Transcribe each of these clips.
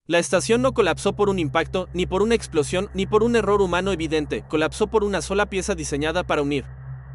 La estación no colapsó por un impacto, ni por una explosión, ni por un error humano evidente, colapsó por una sola pieza diseñada para unir,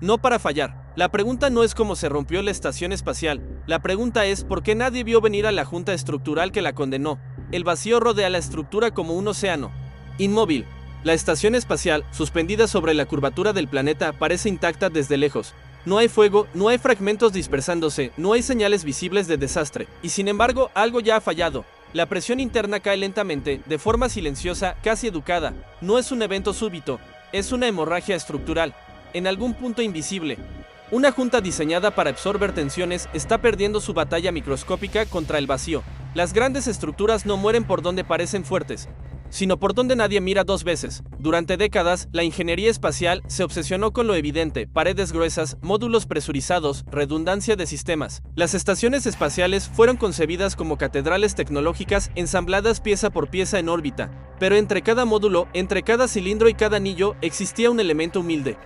no para fallar. La pregunta no es cómo se rompió la estación espacial, la pregunta es por qué nadie vio venir a la junta estructural que la condenó. El vacío rodea la estructura como un océano inmóvil. La estación espacial, suspendida sobre la curvatura del planeta, parece intacta desde lejos. No hay fuego, no hay fragmentos dispersándose, no hay señales visibles de desastre. Y sin embargo, algo ya ha fallado. La presión interna cae lentamente, de forma silenciosa, casi educada. No es un evento súbito, es una hemorragia estructural. En algún punto invisible, una junta diseñada para absorber tensiones está perdiendo su batalla microscópica contra el vacío. Las grandes estructuras no mueren por donde parecen fuertes, sino por donde nadie mira dos veces. Durante décadas, la ingeniería espacial se obsesionó con lo evidente: paredes gruesas, módulos presurizados, redundancia de sistemas. Las estaciones espaciales fueron concebidas como catedrales tecnológicas ensambladas pieza por pieza en órbita, pero entre cada módulo, entre cada cilindro y cada anillo, existía un elemento humilde,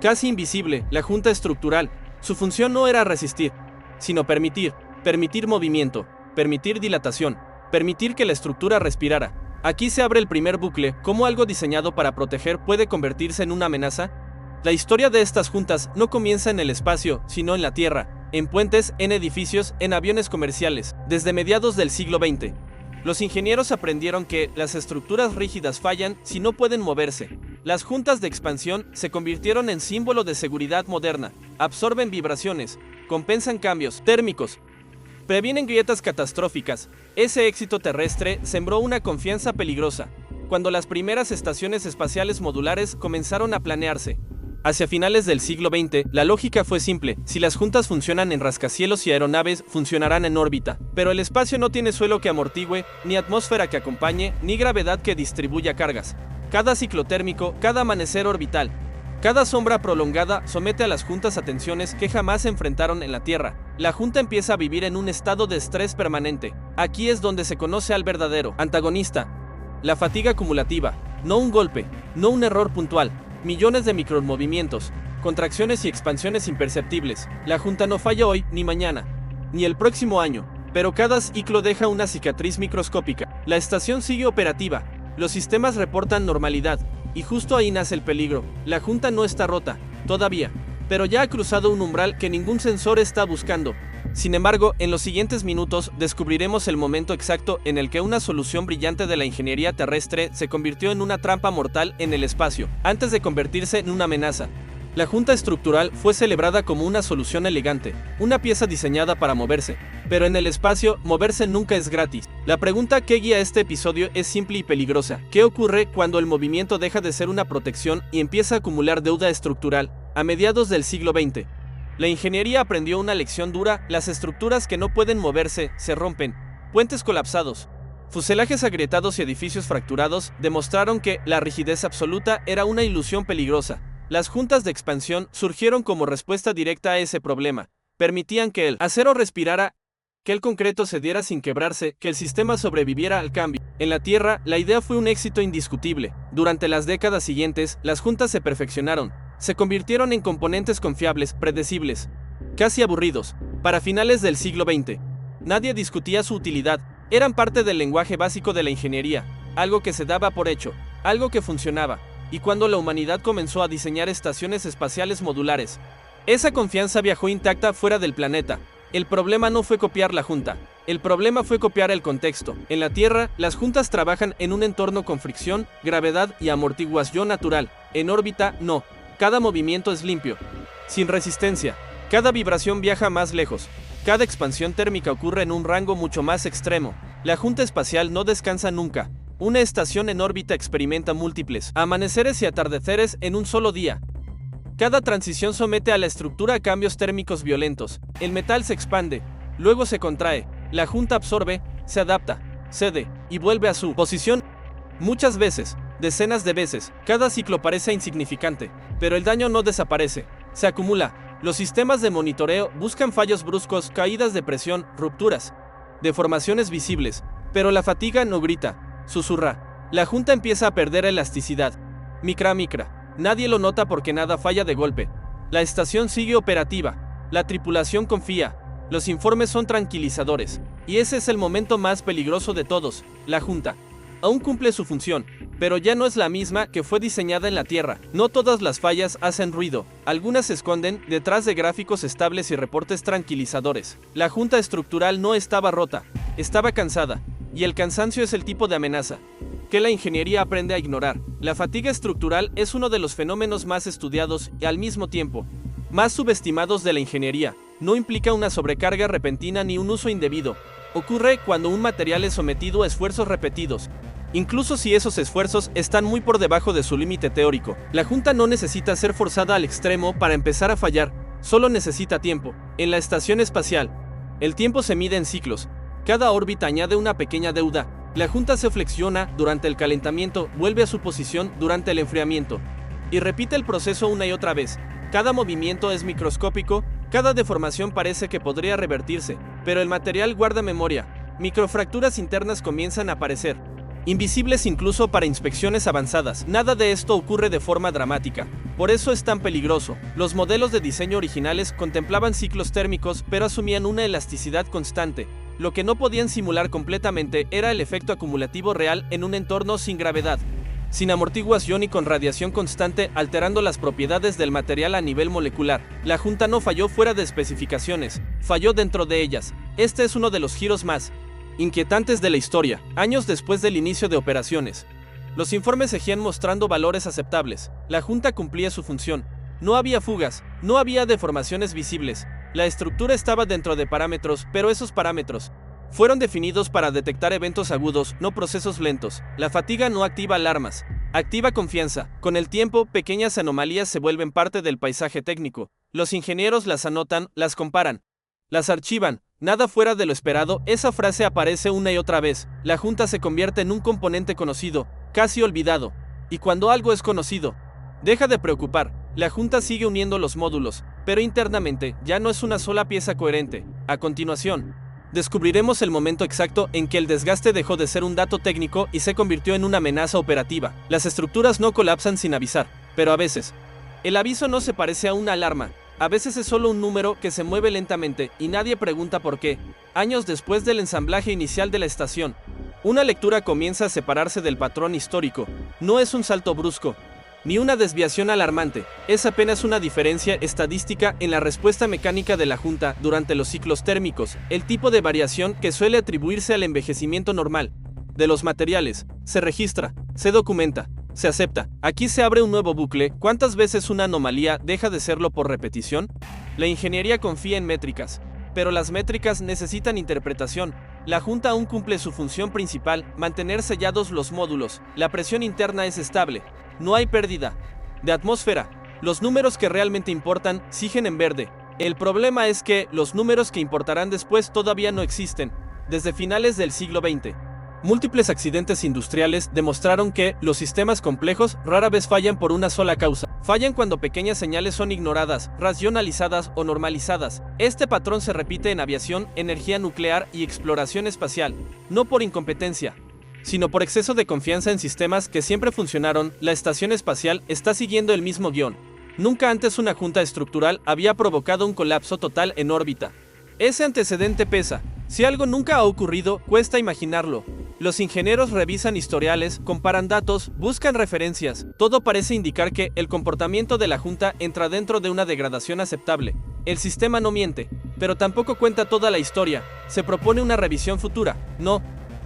casi invisible: la junta estructural. Su función no era resistir, sino permitir movimiento, permitir dilatación, permitir que la estructura respirara. Aquí se abre el primer bucle: ¿cómo algo diseñado para proteger puede convertirse en una amenaza? La historia de estas juntas no comienza en el espacio, sino en la Tierra, en puentes, en edificios, en aviones comerciales, desde mediados del siglo XX. Los ingenieros aprendieron que las estructuras rígidas fallan si no pueden moverse. Las juntas de expansión se convirtieron en símbolo de seguridad moderna. Absorben vibraciones, compensan cambios térmicos, previenen grietas catastróficas. Ese éxito terrestre sembró una confianza peligrosa cuando las primeras estaciones espaciales modulares comenzaron a planearse. Hacia finales del siglo XX, la lógica fue simple: si las juntas funcionan en rascacielos y aeronaves, funcionarán en órbita. Pero el espacio no tiene suelo que amortigüe, ni atmósfera que acompañe, ni gravedad que distribuya cargas. Cada ciclo térmico, cada amanecer orbital, cada sombra prolongada somete a las juntas a tensiones que jamás se enfrentaron en la Tierra. La junta empieza a vivir en un estado de estrés permanente. Aquí es donde se conoce al verdadero antagonista: la fatiga acumulativa. No un golpe, no un error puntual, millones de micromovimientos, contracciones y expansiones imperceptibles. La junta no falla hoy, ni mañana, ni el próximo año, pero cada ciclo deja una cicatriz microscópica. La estación sigue operativa, los sistemas reportan normalidad, y justo ahí nace el peligro. La junta no está rota, todavía, pero ya ha cruzado un umbral que ningún sensor está buscando. Sin embargo, en los siguientes minutos descubriremos el momento exacto en el que una solución brillante de la ingeniería terrestre se convirtió en una trampa mortal en el espacio, antes de convertirse en una amenaza. La junta estructural fue celebrada como una solución elegante, una pieza diseñada para moverse. Pero en el espacio, moverse nunca es gratis. La pregunta que guía este episodio es simple y peligrosa: ¿qué ocurre cuando el movimiento deja de ser una protección y empieza a acumular deuda estructural? A mediados del siglo XX, la ingeniería aprendió una lección dura: las estructuras que no pueden moverse se rompen. Puentes colapsados, fuselajes agrietados y edificios fracturados demostraron que la rigidez absoluta era una ilusión peligrosa. Las juntas de expansión surgieron como respuesta directa a ese problema. Permitían que el acero respirara, que el concreto cediera sin quebrarse, que el sistema sobreviviera al cambio. En la Tierra, la idea fue un éxito indiscutible. Durante las décadas siguientes, las juntas se perfeccionaron, se convirtieron en componentes confiables, predecibles, casi aburridos. Para finales del siglo XX, nadie discutía su utilidad. Eran parte del lenguaje básico de la ingeniería, algo que se daba por hecho, algo que funcionaba. Y cuando la humanidad comenzó a diseñar estaciones espaciales modulares, esa confianza viajó intacta fuera del planeta. El problema no fue copiar la junta, el problema fue copiar el contexto. En la Tierra, las juntas trabajan en un entorno con fricción, gravedad y amortiguación natural. En órbita, no. Cada movimiento es limpio, sin resistencia. Cada vibración viaja más lejos. Cada expansión térmica ocurre en un rango mucho más extremo. La junta espacial no descansa nunca. Una estación en órbita experimenta múltiples amaneceres y atardeceres en un solo día. Cada transición somete a la estructura a cambios térmicos violentos. El metal se expande, luego se contrae. La junta absorbe, se adapta, cede y vuelve a su posición. Muchas veces, decenas de veces. Cada ciclo parece insignificante, pero el daño no desaparece, se acumula. Los sistemas de monitoreo buscan fallos bruscos, caídas de presión, rupturas, deformaciones visibles, pero la fatiga no grita, susurra. La junta empieza a perder elasticidad. Micra. Nadie lo nota porque nada falla de golpe. La estación sigue operativa. La tripulación confía. Los informes son tranquilizadores. Y ese es el momento más peligroso de todos. La Junta aún cumple su función, pero ya no es la misma que fue diseñada en la Tierra. No todas las fallas hacen ruido, algunas se esconden detrás de gráficos estables y reportes tranquilizadores. La Junta estructural no estaba rota, estaba cansada, y el cansancio es el tipo de amenaza que la ingeniería aprende a ignorar. La fatiga estructural es uno de los fenómenos más estudiados y al mismo tiempo más subestimados de la ingeniería. No implica una sobrecarga repentina ni un uso indebido. Ocurre cuando un material es sometido a esfuerzos repetidos, incluso si esos esfuerzos están muy por debajo de su límite teórico. La Junta no necesita ser forzada al extremo para empezar a fallar, solo necesita tiempo. En la estación espacial, el tiempo se mide en ciclos. Cada órbita añade una pequeña deuda. La Junta se flexiona durante el calentamiento, vuelve a su posición durante el enfriamiento, y repite el proceso una y otra vez. Cada movimiento es microscópico, cada deformación parece que podría revertirse, pero el material guarda memoria. Microfracturas internas comienzan a aparecer, invisibles incluso para inspecciones avanzadas. Nada de esto ocurre de forma dramática, por eso es tan peligroso. Los modelos de diseño originales contemplaban ciclos térmicos, pero asumían una elasticidad constante. Lo que no podían simular completamente era el efecto acumulativo real en un entorno sin gravedad, sin amortiguación y con radiación constante alterando las propiedades del material a nivel molecular. La Junta no falló fuera de especificaciones, falló dentro de ellas. Este es uno de los giros más inquietantes de la historia. Años después del inicio de operaciones, los informes seguían mostrando valores aceptables. La Junta cumplía su función. No había fugas, no había deformaciones visibles. La estructura estaba dentro de parámetros, pero esos parámetros fueron definidos para detectar eventos agudos, no procesos lentos. La fatiga no activa alarmas, activa confianza. Con el tiempo, pequeñas anomalías se vuelven parte del paisaje técnico. Los ingenieros las anotan, las comparan, las archivan. Nada fuera de lo esperado, esa frase aparece una y otra vez. La Junta se convierte en un componente conocido, casi olvidado. Y cuando algo es conocido, deja de preocupar. La Junta sigue uniendo los módulos, pero internamente ya no es una sola pieza coherente. A continuación, descubriremos el momento exacto en que el desgaste dejó de ser un dato técnico y se convirtió en una amenaza operativa. Las estructuras no colapsan sin avisar, pero a veces, el aviso no se parece a una alarma. A veces es solo un número que se mueve lentamente y nadie pregunta por qué. Años después del ensamblaje inicial de la estación, una lectura comienza a separarse del patrón histórico. No es un salto brusco, ni una desviación alarmante, es apenas una diferencia estadística en la respuesta mecánica de la Junta durante los ciclos térmicos. El tipo de variación que suele atribuirse al envejecimiento normal de los materiales se registra, se documenta, se acepta. Aquí se abre un nuevo bucle. ¿Cuántas veces una anomalía deja de serlo por repetición? La ingeniería confía en métricas, pero las métricas necesitan interpretación. La Junta aún cumple su función principal, mantener sellados los módulos. La presión interna es estable. No hay pérdida de atmósfera. Los números que realmente importan siguen en verde. El problema es que los números que importarán después todavía no existen. Desde finales del siglo XX, múltiples accidentes industriales demostraron que los sistemas complejos rara vez fallan por una sola causa. Fallan cuando pequeñas señales son ignoradas, racionalizadas o normalizadas. Este patrón se repite en aviación, energía nuclear y exploración espacial. No por incompetencia, sino por exceso de confianza en sistemas que siempre funcionaron. La estación espacial está siguiendo el mismo guión. Nunca antes una junta estructural había provocado un colapso total en órbita. Ese antecedente pesa. Si algo nunca ha ocurrido, cuesta imaginarlo. Los ingenieros revisan historiales, comparan datos, buscan referencias. Todo parece indicar que el comportamiento de la junta entra dentro de una degradación aceptable. El sistema no miente, pero tampoco cuenta toda la historia. Se propone una revisión futura, no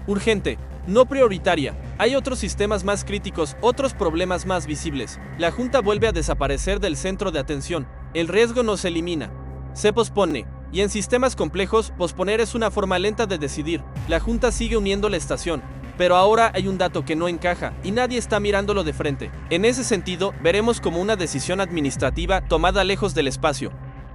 urgente, no prioritaria. Hay otros sistemas más críticos, otros problemas más visibles. La junta vuelve a desaparecer del centro de atención. El riesgo no se elimina, se pospone. Y en sistemas complejos, posponer es una forma lenta de decidir. La junta sigue uniendo la estación, pero ahora hay un dato que no encaja y nadie está mirándolo de frente. En ese sentido, veremos como una decisión administrativa tomada lejos del espacio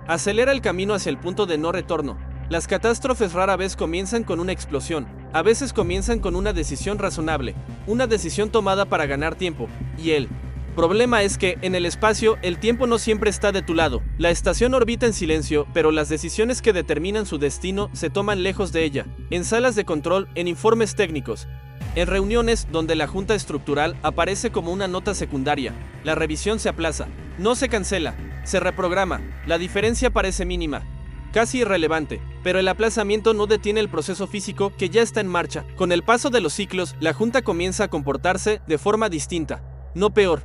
acelera el camino hacia el punto de no retorno. Las catástrofes rara vez comienzan con una explosión, a veces comienzan con una decisión razonable, una decisión tomada para ganar tiempo, y el problema es que, en el espacio, el tiempo no siempre está de tu lado. La estación orbita en silencio, pero las decisiones que determinan su destino se toman lejos de ella, en salas de control, en informes técnicos, en reuniones donde la junta estructural aparece como una nota secundaria. La revisión se aplaza, no se cancela, se reprograma. La diferencia parece mínima, casi irrelevante, pero el aplazamiento no detiene el proceso físico que ya está en marcha. Con el paso de los ciclos, la Junta comienza a comportarse de forma distinta, no peor,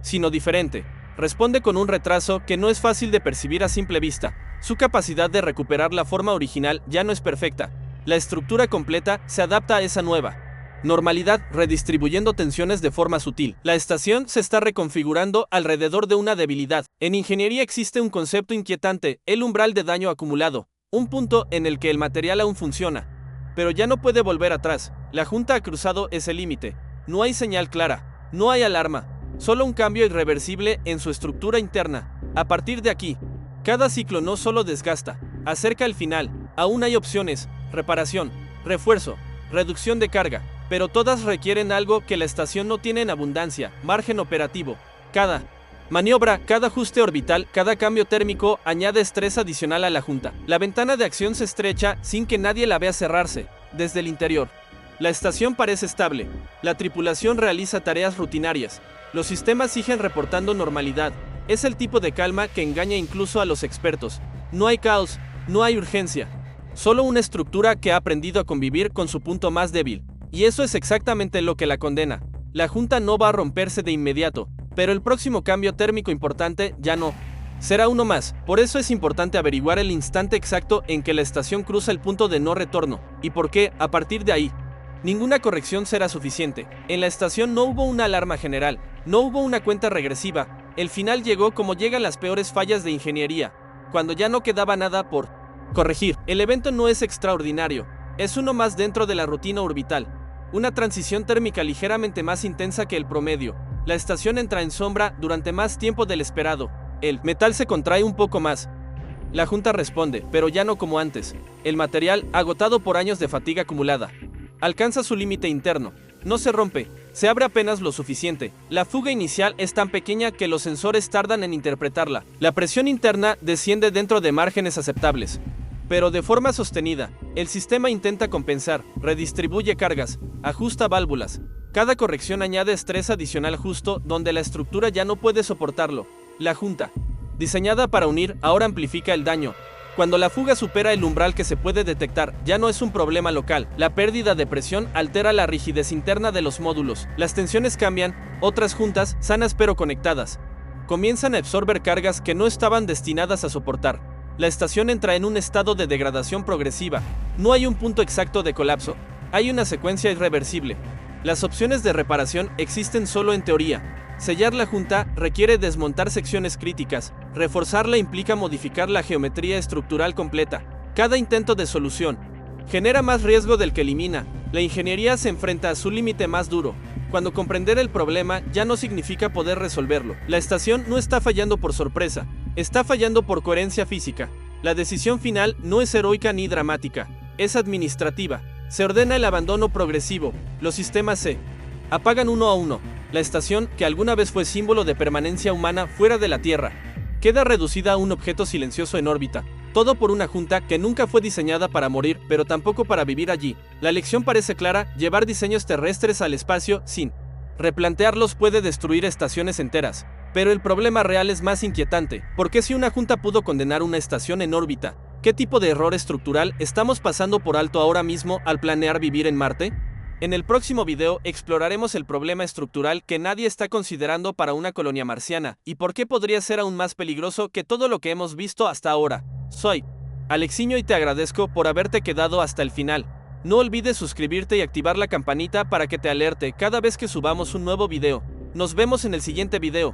sino diferente. Responde con un retraso que no es fácil de percibir a simple vista. Su capacidad de recuperar la forma original ya no es perfecta. La estructura completa se adapta a esa nueva normalidad, redistribuyendo tensiones de forma sutil. La estación se está reconfigurando alrededor de una debilidad. En ingeniería existe un concepto inquietante, el umbral de daño acumulado, un punto en el que el material aún funciona, pero ya no puede volver atrás. La Junta ha cruzado ese límite. No hay señal clara, no hay alarma, solo un cambio irreversible en su estructura interna. A partir de aquí, cada ciclo no solo desgasta, acerca el final. Aún hay opciones: reparación, refuerzo, reducción de carga, pero todas requieren algo que la estación no tiene en abundancia: margen operativo. Cada maniobra, cada ajuste orbital, cada cambio térmico añade estrés adicional a la Junta. La ventana de acción se estrecha sin que nadie la vea cerrarse. Desde el interior, la estación parece estable. La tripulación realiza tareas rutinarias. Los sistemas siguen reportando normalidad. Es el tipo de calma que engaña incluso a los expertos. No hay caos, no hay urgencia. Solo una estructura que ha aprendido a convivir con su punto más débil. Y eso es exactamente lo que la condena. La Junta no va a romperse de inmediato, pero el próximo cambio térmico importante ya no será uno más. Por eso es importante averiguar el instante exacto en que la estación cruza el punto de no retorno, y por qué, a partir de ahí, ninguna corrección será suficiente. En la estación no hubo una alarma general, no hubo una cuenta regresiva. El final llegó como llegan las peores fallas de ingeniería, cuando ya no quedaba nada por corregir. El evento no es extraordinario, es uno más dentro de la rutina orbital. Una transición térmica ligeramente más intensa que el promedio. La estación entra en sombra durante más tiempo del esperado. El metal se contrae un poco más. La Junta responde, pero ya no como antes. El material, agotado por años de fatiga acumulada, alcanza su límite interno. No se rompe, se abre apenas lo suficiente. La fuga inicial es tan pequeña que los sensores tardan en interpretarla. La presión interna desciende dentro de márgenes aceptables, pero de forma sostenida. El sistema intenta compensar, redistribuye cargas, ajusta válvulas. Cada corrección añade estrés adicional justo donde la estructura ya no puede soportarlo. La Junta, diseñada para unir, ahora amplifica el daño. Cuando la fuga supera el umbral que se puede detectar, ya no es un problema local. La pérdida de presión altera la rigidez interna de los módulos. Las tensiones cambian, otras juntas, sanas pero conectadas, comienzan a absorber cargas que no estaban destinadas a soportar. La estación entra en un estado de degradación progresiva. No hay un punto exacto de colapso, hay una secuencia irreversible. Las opciones de reparación existen solo en teoría. Sellar la Junta requiere desmontar secciones críticas. Reforzarla implica modificar la geometría estructural completa. Cada intento de solución genera más riesgo del que elimina. La ingeniería se enfrenta a su límite más duro, cuando comprender el problema ya no significa poder resolverlo. La estación no está fallando por sorpresa, está fallando por coherencia física. La decisión final no es heroica ni dramática, es administrativa. Se ordena el abandono progresivo. Los sistemas se apagan uno a uno. La estación, que alguna vez fue símbolo de permanencia humana fuera de la Tierra, queda reducida a un objeto silencioso en órbita. Todo por una Junta que nunca fue diseñada para morir, pero tampoco para vivir allí. La lección parece clara: llevar diseños terrestres al espacio sin replantearlos puede destruir estaciones enteras. Pero el problema real es más inquietante. ¿Por qué si una Junta pudo condenar una estación en órbita? ¿Qué tipo de error estructural estamos pasando por alto ahora mismo al planear vivir en Marte? En el próximo video exploraremos el problema estructural que nadie está considerando para una colonia marciana, y por qué podría ser aún más peligroso que todo lo que hemos visto hasta ahora. Soy Alexiño y te agradezco por haberte quedado hasta el final. No olvides suscribirte y activar la campanita para que te alerte cada vez que subamos un nuevo video. Nos vemos en el siguiente video.